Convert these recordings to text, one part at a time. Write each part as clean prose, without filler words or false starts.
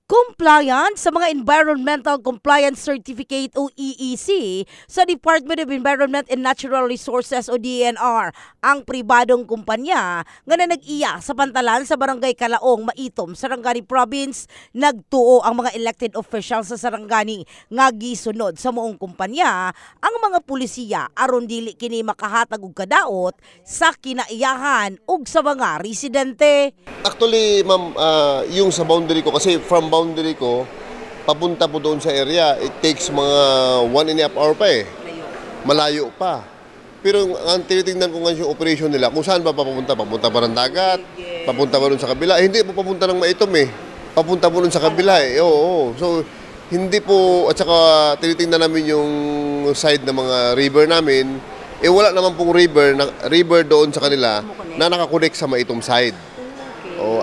Compliant sa mga Environmental Compliance Certificate o EEC sa Department of Environment and Natural Resources o DENR ang pribadong kumpanya nga na nag-iya sa pantalan sa Barangay Kalaong, Maitom, Sarangani Province. Nagtuo ang mga elected officials sa Sarangani nga gisunod sa moong kumpanya ang mga pulisiya aron dili kini makahatag og kadaot sa kinaiyahan ug sa mga residente. Actually, ma'am, yung sa boundary ko, kasi from boundary ko, papunta po doon sa area, it takes mga 1.5 hour pa eh. Malayo pa. Pero ang tinitingnan ko ngayon yung operation nila, kung saan ba papunta? Papunta ba ng dagat? Papunta ba doon sa kabila? Hindi po papunta ng Maitom eh. Papunta po doon sa kabila eh. Oo. So, hindi po, at saka tinitingnan namin yung side ng mga river namin, eh wala naman pong river doon sa kanila na nakakonect sa Maitom side.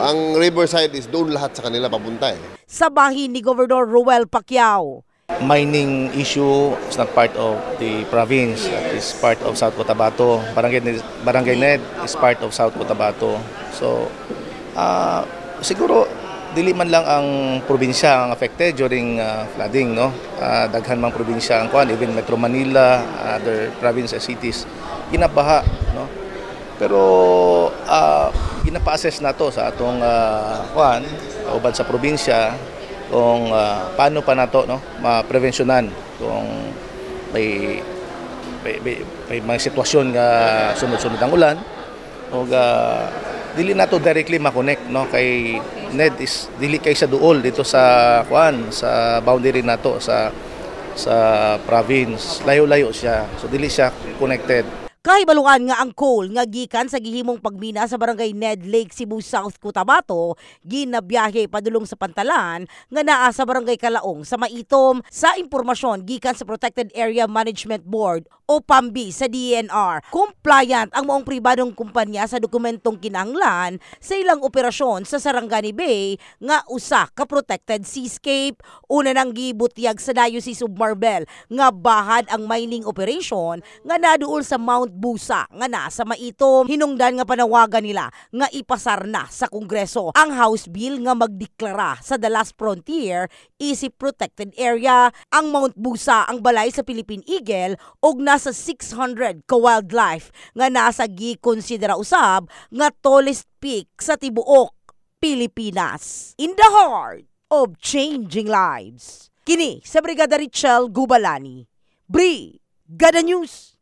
Ang riverside is doon lahat sa kanila papunta eh. Sa bahin ni Governor Ruel Pacquiao, mining issue is not part of the province. It is part of South Cotabato. Barangay Ned is part of South Cotabato. So, siguro dili man lang ang probinsya ang affected during flooding, no? Daghan mang probinsya ang kuan, even Metro Manila, other provinces, cities, ginabaha, no? Pero ginapa-assess na to sa atong uban sa probinsya kung paano pa nato, no, ma-prevensyonan kung may mga sitwasyon nga sunod-sunod ang ulan o dili nato directly ma-connect, no, kay NED is dili kay sa duol dito sa sa boundary nato sa province, layo-layo siya, so dili siya connected. Kahibaluan nga ang coal nga gikan sa gihimong pagmina sa Barangay Ned Lake, Cebu, South Cotabato, ginabiyahe padulong sa pantalan nga naa sa Barangay Kalaong sa Maitom. Sa impormasyon gikan sa Protected Area Management Board o PAMB sa DENR, compliant ang maong pribadong kumpanya sa dokumentong kinahanglan sa ilang operasyon sa Sarangani Bay nga usa ka protected seascape. Una nang gibutyag sa Diocese of Marbel nga bahad ang mining operation nga naduol sa Mount Busa nga nasa Maitom. Hinungdan nga panawagan nila nga ipasar na sa Kongreso ang House Bill nga magdeklara sa The Last Frontier isip protected area. Ang Mount Busa ang balay sa Philippine Eagle ug nasa 600 ka wildlife nga nasa gikonsidera usab nga tallest peak sa tibuok Pilipinas. In the heart of changing lives. Kini sa Brigada Richelle Gubalani, Brigada News.